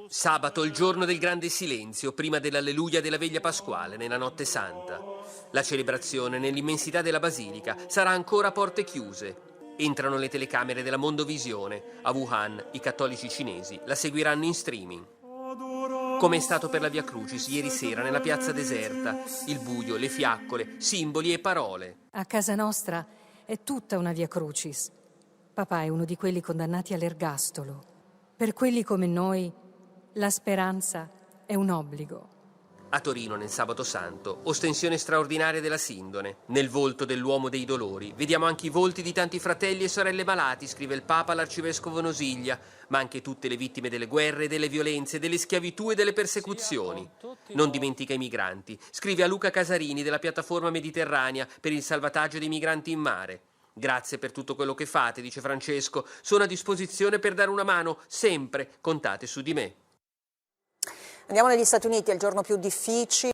Sabato, il giorno del grande silenzio, prima dell'alleluia della veglia pasquale, nella notte santa. La celebrazione, nell'immensità della basilica, sarà ancora a porte chiuse. Entrano le telecamere della Mondovisione. A Wuhan, i cattolici cinesi la seguiranno in streaming. Come è stato per la Via Crucis ieri sera nella piazza deserta. Il buio, le fiaccole, simboli e parole. A casa nostra è tutta una Via Crucis. Papà è uno di quelli condannati all'ergastolo. Per quelli come noi, la speranza è un obbligo. A Torino, nel Sabato Santo, ostensione straordinaria della Sindone. Nel volto dell'uomo dei dolori vediamo anche i volti di tanti fratelli e sorelle malati, scrive il Papa all'arcivescovo Nosiglia, ma anche tutte le vittime delle guerre, delle violenze, delle schiavitù e delle persecuzioni. Non dimentica i migranti, scrive a Luca Casarini della piattaforma mediterranea per il salvataggio dei migranti in mare. Grazie per tutto quello che fate, dice Francesco. Sono a disposizione per dare una mano, sempre. Contate su di me. Andiamo negli Stati Uniti, è il giorno più difficile.